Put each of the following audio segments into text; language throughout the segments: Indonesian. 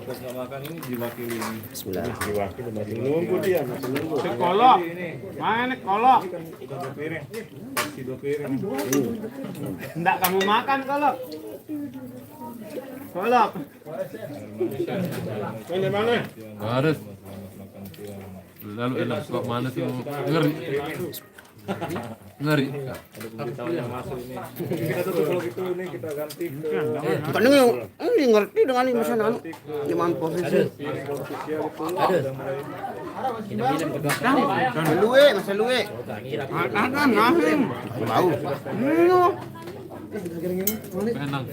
Pas nggak makan ini diwakili ini. Bismillah. Diwakili masih nunggu dia, masih nunggu. Kolok. Mana kolok? Udah 2 piring. Kasih 2 piring. Enggak kamu makan kolok. Kolok. Mana mana? Harus. Makan siang. Lalu enak kok mana tuh ngeri. Ngeri. Ada pemberitahuan yang masuk ini. Kita tutup kalau gitu nih kita ganti ke Bukan ini ngerti dengan ini misalnya anu. Di mana posisi? sosial itu udah mulai. Luwe, masa luwe. Ada nahim. Bau. Penang.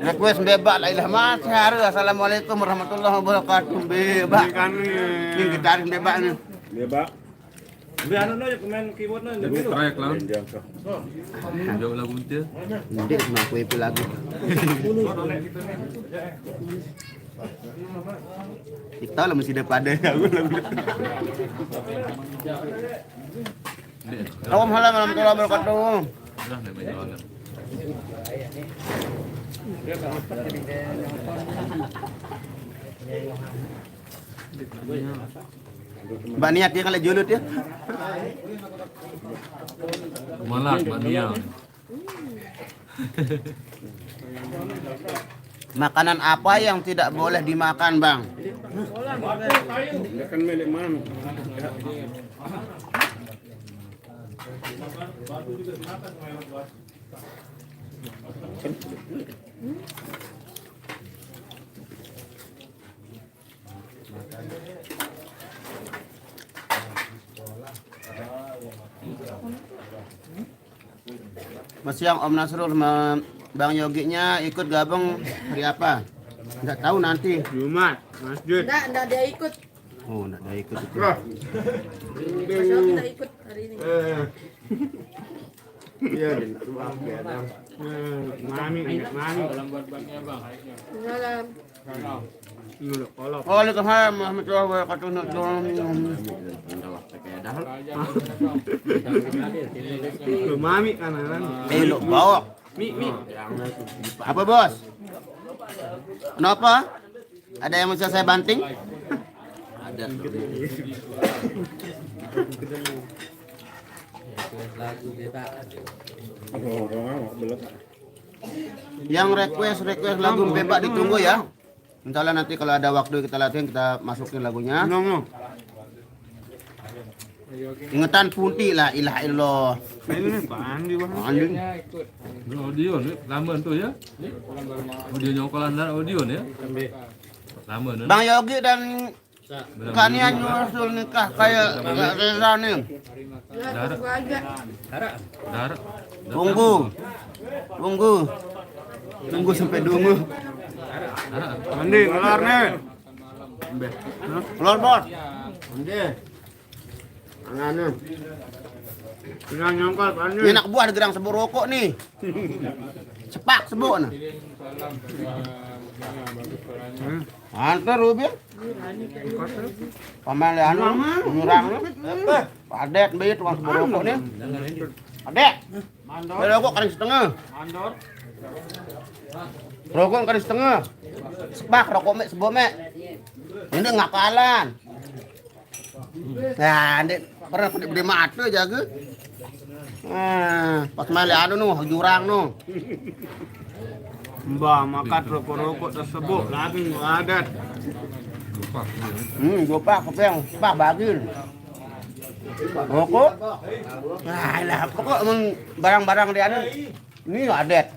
Request bebak la ilaha ma sehari. Assalamualaikum warahmatullahi wabarakatuh. Bebak. Ini kita harus bebak nih. Dia bak. Udah anu aja pemain keyboardnya udah biru. Trayek lawan. Jangka. Jauh lagu dia. Ndek ngaku itu lagi. Kita lah mesti depan deh. Assalamualaikum warahmatullahi wabarakatuh. Nah, namanya jalan. Mbak niat dia kalau julut ya. Malak mania. Makanan apa yang tidak boleh dimakan, Bang? Dia kan milik mana? Mas siang Om Nasrul sama Bang Yoginya ikut gabung hari apa? Enggak tahu nanti. Jumat, masjid. Enggak dia ikut. Oh, enggak ada ikut itu. Masya kita ikut hari ini. Iya, di rumah dia. Mami, mami. Dalam. Nuluk kolok. Waalaikumsalam warahmatullahi wabarakatuh. Lu mami kanan. Lu bawa. Mi. Apa, Bos? Kenapa? Ada yang bisa saya banting? Ada. Yang request lagu bebak ditunggu ya. Insyaallah nanti kalau ada waktu kita latihan kita masukin lagunya. No. Ingetan punti lah ilaha illallah. Ini Pak Andi wah. Anjing. Audio nih, lama tuh ya. Audio nyongkolan dan audio nih ya. Lama nih. Bang Yogi dan Kania nyusul nikah kayak gak rela nih. Ya, tunggu aja. Darah. Tunggu sampai dungu. Andi keluar nih. Keluar, Bos. Ande. Anane. Tinggal nyongkol Pak Andi. Ini anak buah ada gerang sebu rokok nih. Cepak sebu nah. Antar Rubil. Paman anu nyurang lu. Padet beut tukang sebu rokok nih. Padet. Mandor. Rokok kali setengah. Mandor. Rokok kali setengah. Sepak rokok mek sebu mek. Ini ngakalan. Nah, ndek pernah beli mata jaga. Pas mali anu noh jurang noh. Mbak makan rokok-rokok tersebut lagi ngadat. Gua pak kopeng, pak bagil. Rokok. Nah, lah pokok emang barang-barang di anu ini adet.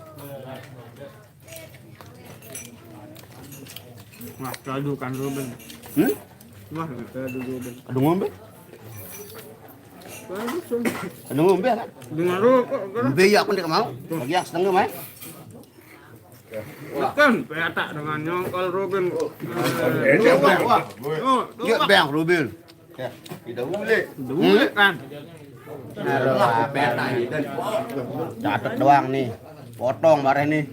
Wah, kadu kan Ruben. Wah, kadu Ruben. Ada ngombe? Ada ngombe kan? Dengan rokok kan. Ngombe ya aku ndak mau. Bagi yang setengah mah. Kan petak dengan nyongkol Ruben. Ya bang Rubil. Ya, tidak boleh. Dulu kan. Peta catat doang nih. Potong bareh nih.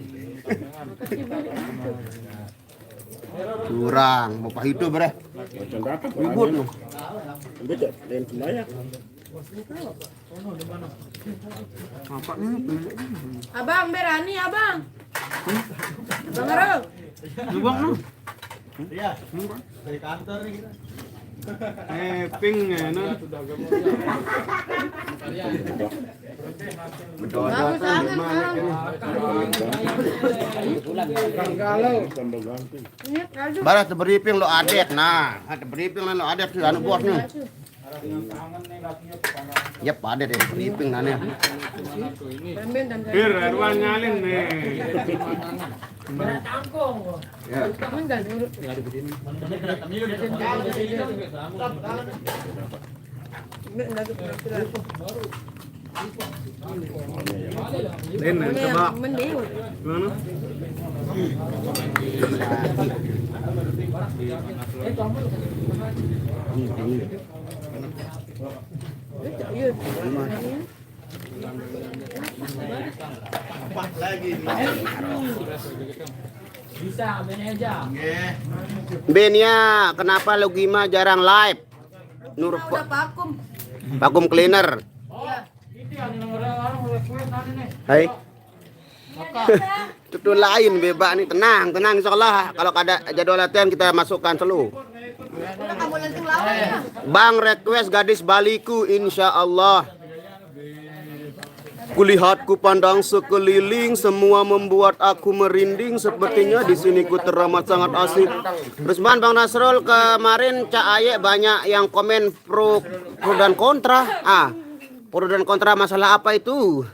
Curang, bapak itu bereh. Macam berapa? Ribut loh. Betul, lain sembahyang. Apa nih? Abang, berani abang. Bang Aro. Lubang no. Iya. Dari kantor nih kita. Ping no. Bagus sangat Ini kaldu. Barat briefing lo adet. Nah, ada briefing lo adet sih anu bos nih. Yep, ada deh briefing nanya. Pemben dan Bir, ruang nyalin nih. Enggak dulu. Coba. Mending. Mana? Iya. Benya, kenapa lo Gima jarang live? Nur Udah vakum. vakum cleaner. Iya. Hai. Itu lain bebak nih, tenang insyaallah. Kalau ada jadwal latihan kita masukkan selalu. Udah kamu lenting lawan ya. Bang request gadis Baliku insyaallah. Kulihat ku pandang sekeliling, semua membuat aku merinding. Sepertinya di sini ku teramat sangat asik. Terus Bang Nasrul, kemarin Cak Aye banyak yang komen pro dan kontra. Pro dan kontra masalah apa itu?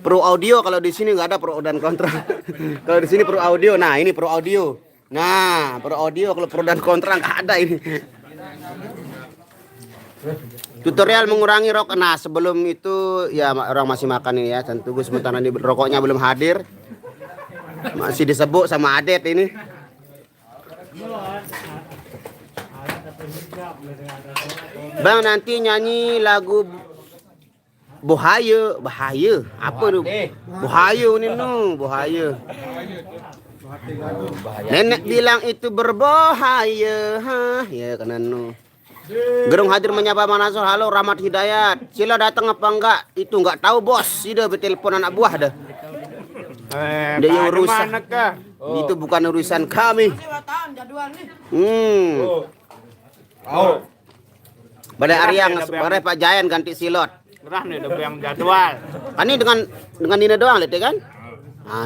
Pro audio, kalau di sini nggak ada pro dan kontra. Kalau di sini pro audio. Nah, ini pro audio. Nah, pro audio, kalau pro dan kontra nggak ada ini. Tutorial mengurangi rokok. Nah, sebelum itu ya orang masih makan ini ya. Dan tunggu sementara ini rokoknya belum hadir. Masih disebut sama Adet ini. Bang, nanti nyanyi lagu Bahaya. Apa tuh? Bahaya ini nu, bahaya. Nenek bilang itu berbahaya. Ya karena nu. Gerung hadir menyapa Bang Nasrul. Halo Rahmat Hidayat. Sila datang apa enggak? Itu enggak tahu bos. Sudah bertelepon anak buah dah. Dia urusan. Itu bukan urusan kami. Jadwal nih. Badai Aryang, badai Pak Jayan ganti silot. Gerah nih udah yang jadwal. Kan ini dengan Dina doang lihat ya kan?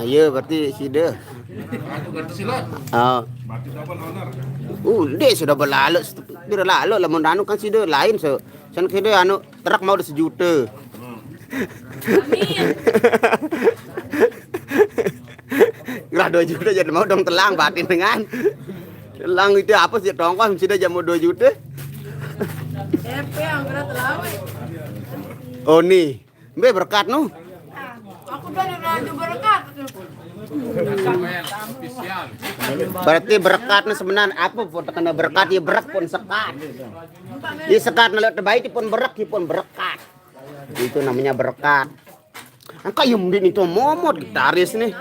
Iya berarti sudah. Dia sudah berlalu. Dia lalu lah mau anu kan sudah lain so. San kira anu truk mau 1 juta. Gerah 2 juta jadi mau dong telang batin dengan. Telang itu apa sih dongkos sudah jam 2 juta. Yang gerak terlawe. Oh nih, be berkat nu. Aku udah lanjut berkat. Berarti berkat nu sebenarnya apa pun kena berkat ya berak pun sekat. Di sekat nalot terbaik pun berak pun berkat. Itu namanya berkat. Angka yang din itu momot gitaris nih.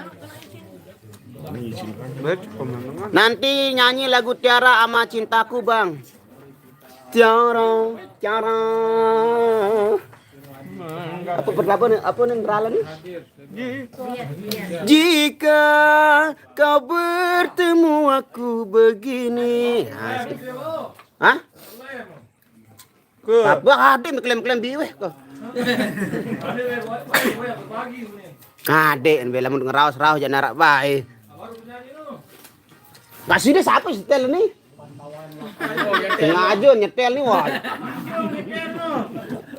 Nanti nyanyi lagu Tiara sama Cintaku Bang. Tiara. Apa nih ngeralan nih? Jika kau bertemu aku begini. Hah? Apa ada klaim-klaim biweh kok. Ade bela mun ngeraos-raos jangan narak bae. Kasih deh siapa setel nih? Sengaja nyetel nih wah.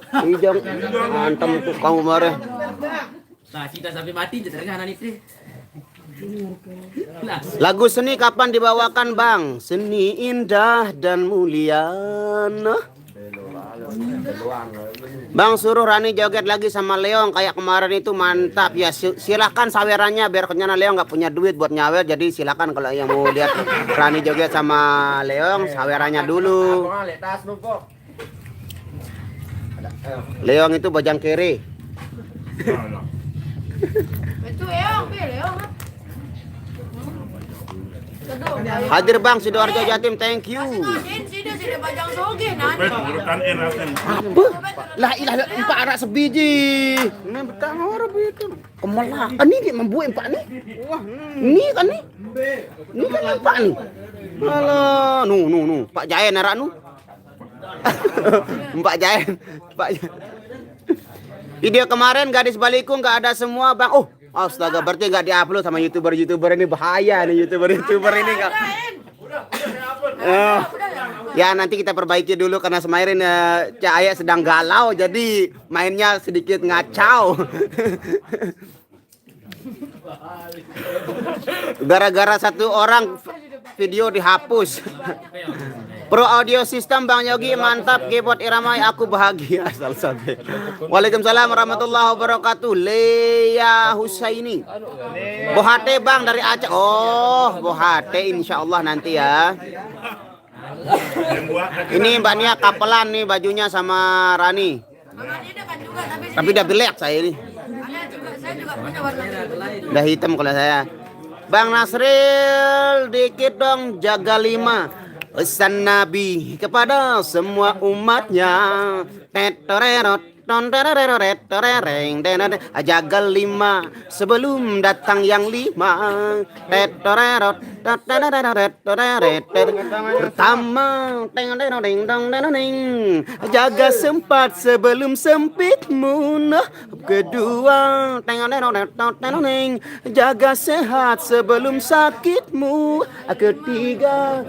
Ijang antem tukang marah. Nah, kita sampai mati jadi anak itu. Lagu seni kapan dibawakan Bang? Seni indah dan mulia. Bang suruh Rani joget lagi sama Leong kayak kemarin itu mantap ya. Silakan sawerannya biar kenyana Leong nggak punya duit buat nyawer. Jadi silakan kalau yang mau lihat Rani joget sama Leong sawerannya dulu. Leong itu bojang kiri. Itu Leong. Hadir Bang Sidoarjo Jatim, thank you. Sini bajang soge nani. Urutan erasen. Apa? Lah ilah empat anak sebiji. Ini betang orang itu. Kemelah. Ini dia membuat empat ni. Wah, ni kan ni. Ni kan empat ni. Alah, nu. Pak Jayan arak nu. Pak Jayan. Video kemarin gadis baliku nggak ada semua Bang. Oh, astaga, berarti nggak diupload sama youtuber ini, bahaya nih youtuber ini nggak. Ya nanti kita perbaiki dulu karena kemarin Cahaya sedang galau jadi mainnya sedikit ngacau. Gara-gara satu orang video dihapus. Pro audio system Bang Yogi mantap, keyboard Iramai aku bahagia asal sampai. Waalaikumsalam warahmatullahi wabarakatuh. Leia Husaini. Bohate Bang dari Aceh. Oh, Bohate insyaallah nanti ya. Ini Mbak Nia kapelan nih bajunya sama Rani. Tapi udah belek saya ini. Saya juga punya warna biru. Udah hitam kalau saya. Bang Nasril dikit dong jaga 5. Pesan Nabi kepada semua umatnya. Jaga 5 sebelum datang yang 5. Pertama jaga sempat sebelum sempitmu. Kedua jaga sehat sebelum sakitmu. Ketiga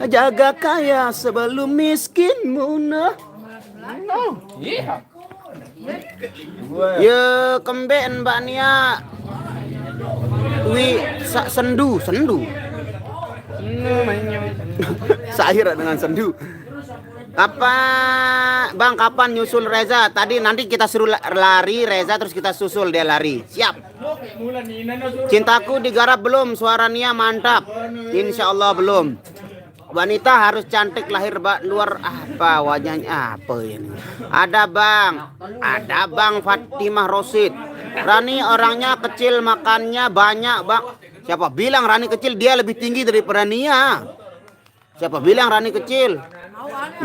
jaga kaya sebelum miskinmu. Ya kemben Mbak Nia. Sendu. Sahir dengan sendu. Kapan nyusul Reza? Tadi nanti kita suruh lari Reza terus kita susul dia lari. Siap. Cintaku digarap belum? Suara Nia mantap. Insya Allah belum. Wanita harus cantik lahir luar apa wajahnya apa ini? Ada Bang Fatimah Rosid. Rani orangnya kecil makannya banyak Bang. Siapa bilang Rani kecil? Dia lebih tinggi daripada Nia. Siapa bilang Rani kecil?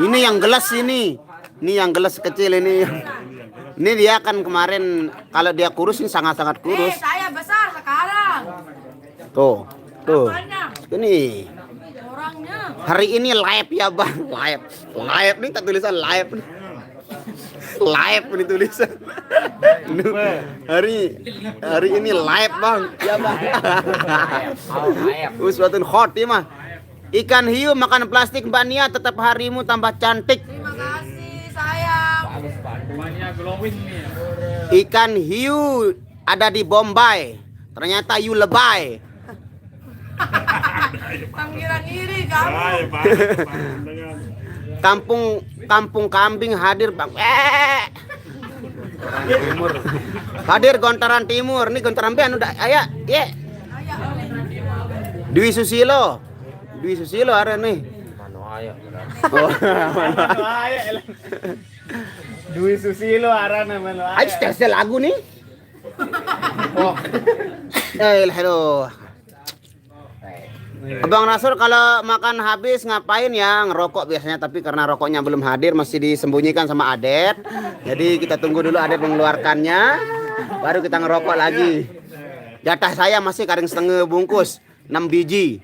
Ini yang gelas ini. Ini yang gelas kecil ini. Ini dia kan kemarin kalau dia kurus ini sangat-sangat kurus. Saya besar sekarang. Tuh. Ini. Orangnya. Hari ini live ya Bang. Live nih tak tulisan live. Live ini tulisan. Hari ini live Bang. Ya Bang. Uswatun hot ya mah. Ikan hiu makan plastik Mbak Nia tetap harimu tambah cantik. Terima kasih sayang. Ikan hiu ada di Bombay. Ternyata hiu lebay. Panggilan iri kamu. Kampung kambing hadir Bang. Hadir Gontaran Timur. Nih Gontaran Timur udah aya. Ye. Dwi Susilo ada nih. Dwi Susilo arana mano. Ayo setel lagu nih. Oh. Hello. Abang Rasul kalau makan habis ngapain ya? Ngerokok biasanya, tapi karena rokoknya belum hadir masih disembunyikan sama Adet. Jadi kita tunggu dulu Adet mengeluarkannya, baru kita ngerokok lagi. Jatah saya masih karing setengah bungkus 6 biji.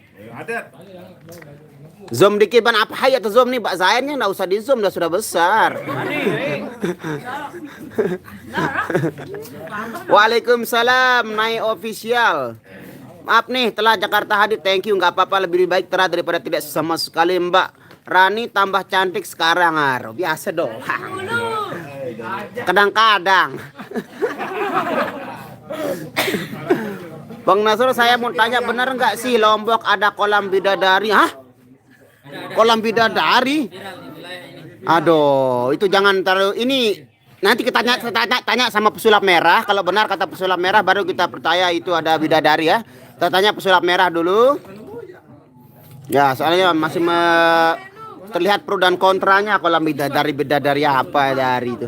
Zoom dikit ban apa hayat zoom nih Pak Zainnya enggak usah di zoom, sudah besar. Waalaikumsalam Nai Official. Maaf nih telah Jakarta hadir, thank you, nggak apa-apa, lebih baik telah daripada tidak sama sekali Mbak. Rani tambah cantik sekarang biasa dong. Kadang-kadang. Bang Nasrul saya mau tanya, benar nggak sih Lombok ada kolam bidadari? Hah? Kolam bidadari? Aduh, itu jangan terlalu ini. Nanti kita tanya sama pesulap merah. Kalau benar kata pesulap merah baru kita percaya itu ada bidadari ya. Kita tanya pesulap merah dulu. Ya, soalnya masih terlihat pro dan kontranya kolam bidadari apa dari itu.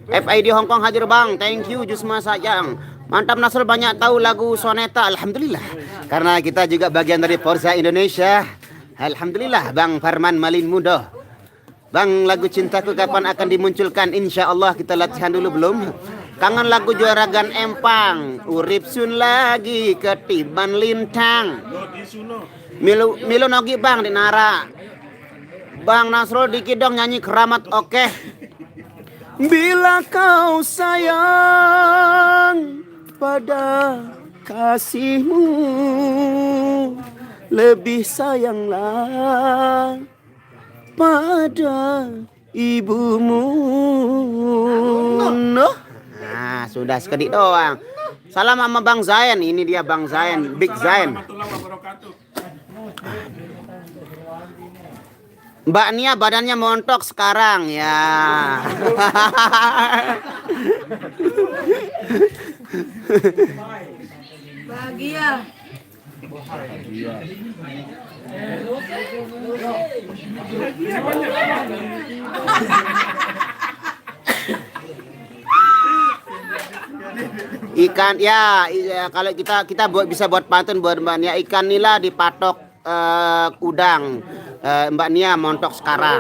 FID Hongkong hadir Bang. Thank you Jusma sayang. Mantap Nasrul banyak tahu lagu Soneta. Alhamdulillah. Karena kita juga bagian dari Forza Indonesia. Alhamdulillah Bang Farman Malin Mudo. Bang, lagu Cintaku kapan akan dimunculkan? Insya Allah kita latihan dulu belum? Kangen lagu Juragan Empang. Urip sun lagi ketiban lintang. Milu nogi bang di Nara. Bang Nasrul dikit dong nyanyi Keramat, oke. Bila kau sayang pada kasihmu, lebih sayanglah pada ibumu. Nah, sudah sekedik doang. Salam sama Bang Zain. Ini dia Bang Zain, Big Zain. Mbak Nia badannya montok sekarang ya. Bahagia. Ikan ya, kalau kita bisa buat pantun buat Mbak Nia. Ikan nila dipatok udang. Mbak Nia montok sekarang.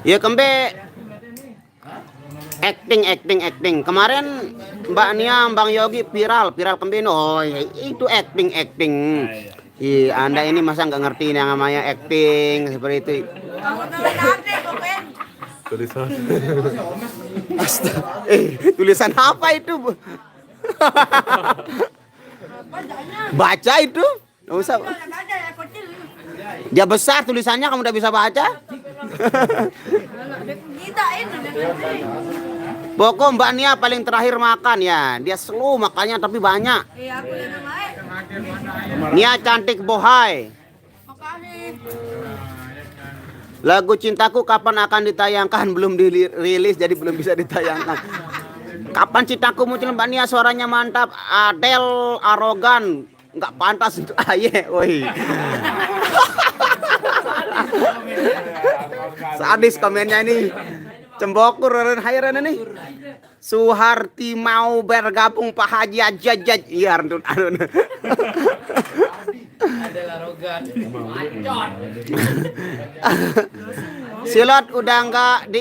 Ya kembe acting. Kemarin Mbak Nia Bang Yogi viral kembe no. Itu acting. Ih, Anda ini masa nggak ngerti yang namanya acting seperti itu. Kamu tulis apa komen? Tulisan. Tulisan apa itu? Baca itu? Nggak usah. Ada ya kecil. Dia besar tulisannya kamu udah bisa baca. Kita ini. Pokok Mbak Nia paling terakhir makan ya. Dia slow makannya tapi banyak. Iya, aku yang namanya. Nia cantik bohai. Makasih. Lagu Cintaku kapan akan ditayangkan? Belum dirilis jadi belum bisa ditayangkan. Kapan Cintaku muncul Mbak Nia? Suaranya mantap. Adele arogan. Nggak pantas untuk Aye. Woi. Sadis komennya ini. Cembokur hairan ini. Suharti mau bergabung Pak Haji Ajajaj. Iya, Arun. Ada larogan. Bacot. Silot udah nggak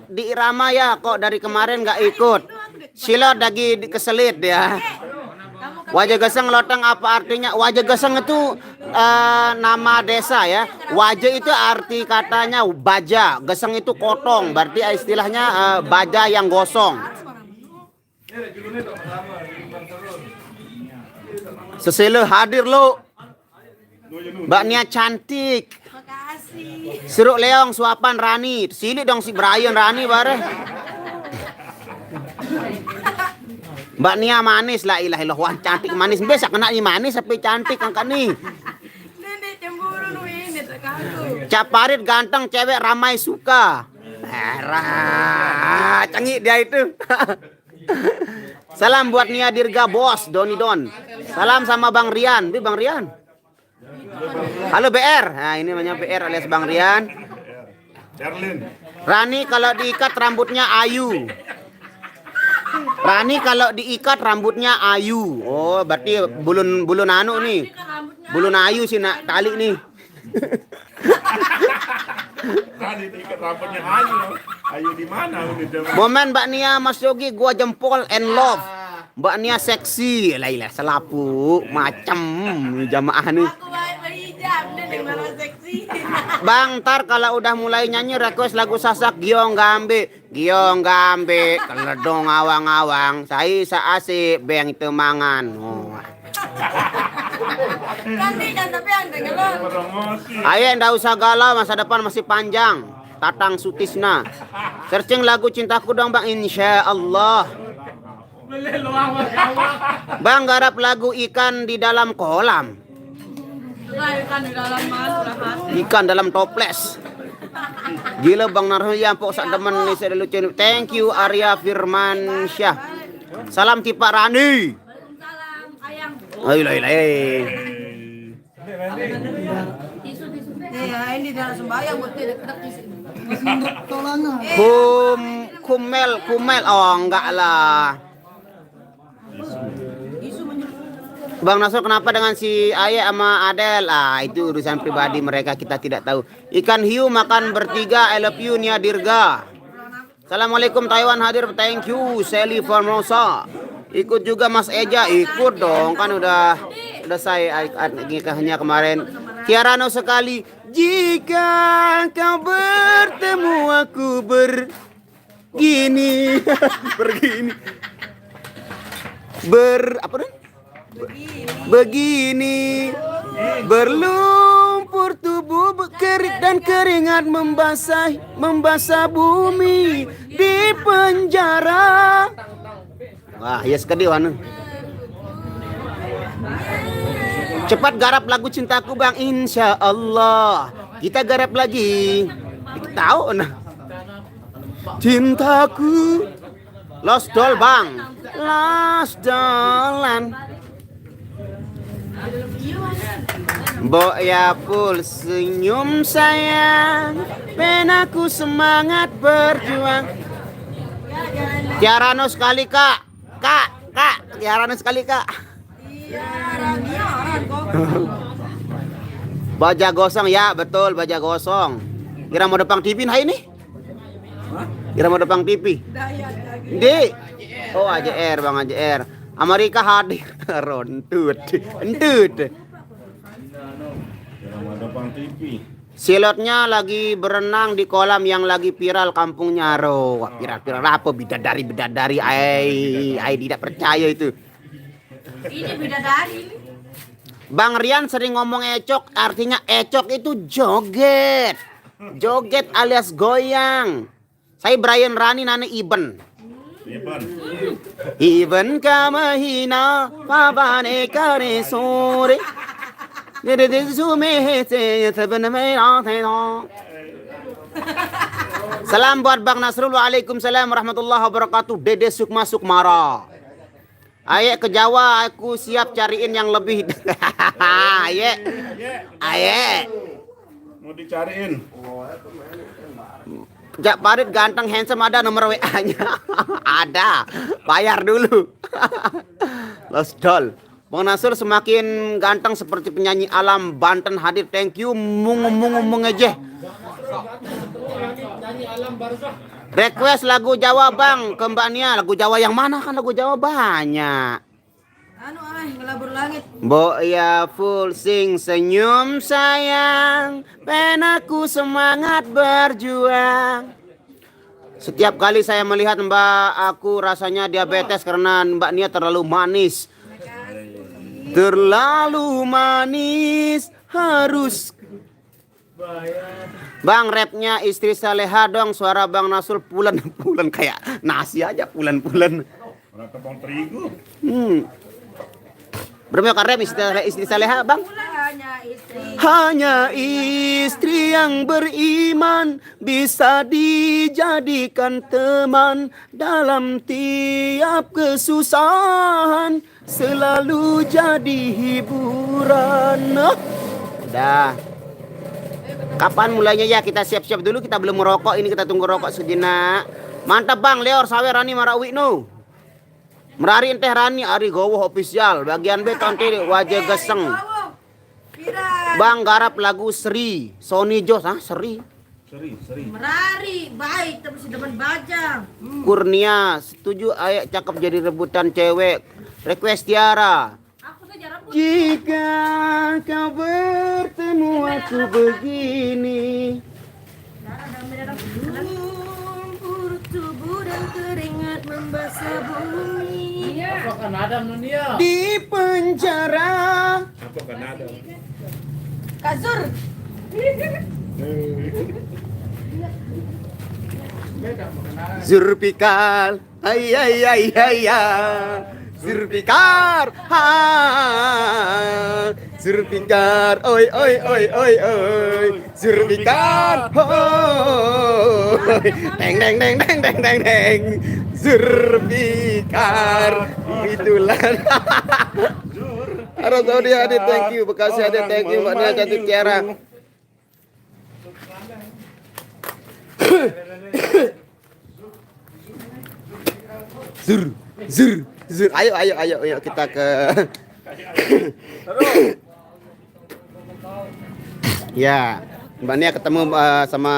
di irama ya, kok dari kemarin nggak ikut. Silot lagi keselit ya. Wajah Geseng Loteng apa artinya? Wajah Geseng itu nama desa ya. Wajah itu arti katanya baja, Geseng itu kotong, berarti istilahnya baja yang gosong. Sesele hadir lo. Mbak Nia cantik. Makasih. Seruk leong suapan Rani. Sini dong si Brian Rani bare. Mbak Nia manis lah, ilah wah cantik manis. Biasa kena ni manis tapi cantik angkat nih. Nenek cemburu nu ini terkaku. Caparit ganteng, cewek ramai suka. Merah, cengik dia itu. Salam buat Nia Dirga bos, Doni Don. Salam sama Bang Rian, Bang Rian. Halo BR, nah ini namanya BR alias Bang Rian. Rani kalau diikat rambutnya ayu. Rani kalau diikat rambutnya ayu. Oh, berarti bulun anu nih. Bulun ayu sih nak tali nih. Tadi diikat rambutnya ayu. Ayu di mana? Momen Mbak Nia Mas Yogi gua jempol and love. Mbak Nia seksi. Lailah selapu macam jamaah nih. Aku baik berhijab nenek malah seksi. Bang, ntar kalau udah mulai nyanyi request lagu Sasak Giong Gambe. Giong Gambe, keledong awang-awang, saya saasi beng itu mangan. Oh. Ganti kan tapi yang dengar. Ayo ndak usah galau, masa depan masih panjang. Tatang Sutisna. Searching lagu Cintaku dong Bang, insya Allah. Bang, garap lagu ikan di dalam kolam. Ikan di dalam mas. Ikan dalam toples. Gila Bang Narhoya pok sak demen nih saya lucu. Thank you Arya Firmansyah. Salam ti Pak Rani. Salam ayang. Ayo. Ya ini dalam sembahyang buat dekat di sini. Kumel. Oh enggak lah. Bang Nasrul, kenapa dengan si Aye sama Adel? Ah, itu urusan pribadi mereka, kita tidak tahu. Ikan hiu makan bertiga, I love you Nia Dirga. Assalamualaikum Taiwan hadir, thank you Sally Formosa. Ikut juga Mas Eja, ikut dong, kan udah saya nikahnya kemarin. Tiarano sekali, jika kau bertemu aku begini, apa nih? Begini berlumpur tubuh kerik dan keringat membasah bumi di penjara. Wah, ya sekali wana. Cepat garap lagu cintaku Bang, insya Allah kita garap lagi. Kita tahu nah. Cintaku Lost Doll Bang, Lost Dollan. Mbok ya full senyum sayang, penaku semangat berjuang. Tiarano sekali kak, Tiarano sekali kak. Baja gosong ya, betul baja gosong. Kira mau depan TV nah ini? Kira mau depan TV? Di. Oh AJR Bang AJR. Amerika hadir. Rontut. Silotnya lagi berenang di kolam yang lagi viral kampung Nyaro. Wah, viral apa bidadari ai tidak percaya itu. Ini bidadari. Bang Rian sering ngomong ecok, artinya ecok itu joget. Joget alias goyang. Saya Brian Rani nane Iben. Iben kamahina pabane kare sore. Salam buat Bang Nasrul, waalaikumsalam warahmatullahi wabarakatuh. Dede Sukma Sukmara. Aye ke Jawa, aku siap cariin yang lebih. Aye. Mau dicariin. Jak Parit ganteng handsome, ada nomor WA-nya. Ada. Bayar dulu. Lost Doll. Bang Nasrul semakin ganteng seperti penyanyi alam Banten hadir. Thank you. Mung aja. Request lagu Jawa Bang ke Mbak Nia. Lagu Jawa yang mana, kan lagu Jawa banyak. Ngelabur langit. Mbok ya full sing senyum sayang, penaku semangat berjuang. Setiap kali saya melihat Mbak aku rasanya diabetes karena Mbak Nia terlalu manis. Terlalu manis harus. Bang, rapnya istri Saleha dong, suara Bang Nasrul pulen kayak nasi aja pulen. Orang tepung terigu. Berapa rap istri Saleha Bang? Hanya istri yang beriman bisa dijadikan teman dalam tiap kesusahan, selalu jadi hiburan. Udah. Kapan mulainya ya? Kita siap-siap dulu, kita belum merokok ini, kita tunggu rokok sejenak. Mantap Bang, Leor Sawer Rani Marawi no. Merari Teh Rani Ari Gowo official bagian B tonti wajah geseng. Bang garap lagu Sri Sony Jos Seri. Merari baik tapi si depan bajang. Kurnia setuju ayak cakep jadi rebutan cewek. Request Tiara. Aku saja rambut. Jika kau bertemu aku begini. Lumpur tubuh dan keringat membasah bumi. Apakah ada dunia? Di penjara. Apakah ada? Kasur. Zulfikar, ay Zulfikar, Zulfikar, oi Zulfikar, deng Zulfikar, itulah. Arab Saudi hadir, thank you. Bekasi hadir, thank you. Mbak Nia cantik Tiara. Zur. Ayo kita ke Ya, Mbak Nia ketemu sama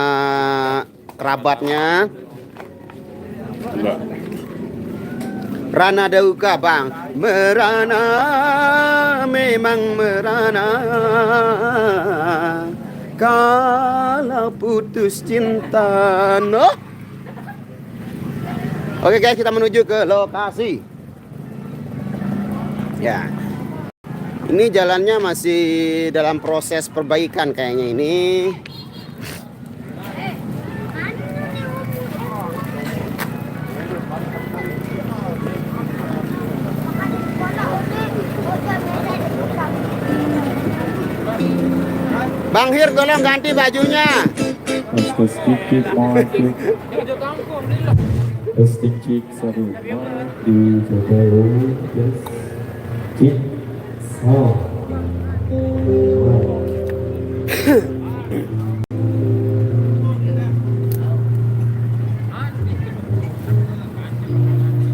kerabatnya. Rana Dauka bang, merana memang merana. Kalau putus cinta, no. Oke guys, kita menuju ke lokasi. Ya, ini jalannya masih dalam proses perbaikan kayaknya ini. Bang Hir, tolong ganti bajunya. Sedikit maju. Sedikit seru maju coba lukis. Cik,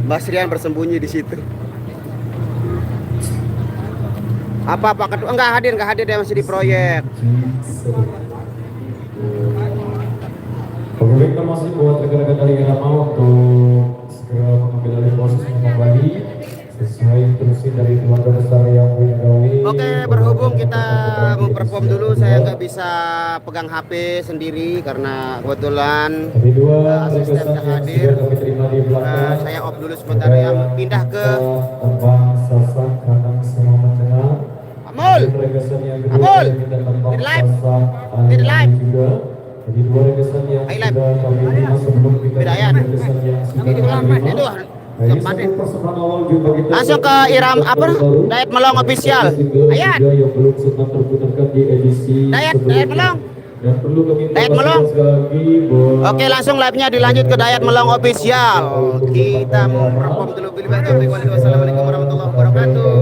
Basrian bersembunyi di situ. Apa kedua enggak hadir dia masih di proyek. Pemerintah masih buat rekan-rekan dari Rama untuk segera mengambil alih proses kembali sesuai instruksi dari keluarga besar yang punya gawe. Oke, berhubung kita mau perform dulu, saya nggak bisa pegang HP sendiri karena kebetulan asisten nggak hadir. Saya off dulu sebentar ya, pindah ke tembang sasak kanan semua mendengar. Amul, Amul, di live. Jadi dua rekesan yang Ayo, live. sudah kami terima sebelum kita Bidayat. rekesan yang sudah Ini ulang kami itu. terima. Nah, ini persembahan awal jumpa kita Langsung ke Iram apa? Dayat Melong official. Ayat. yang belum sempat terputarkan di edisi Dayat sebelumnya. Melong. Dan perlu kami Dayat Melong. sekali lagi buat Oke, langsung live-nya dilanjut ke Dayat Melong official. Kita mau perform dulu. Assalamualaikum warahmatullahi wabarakatuh.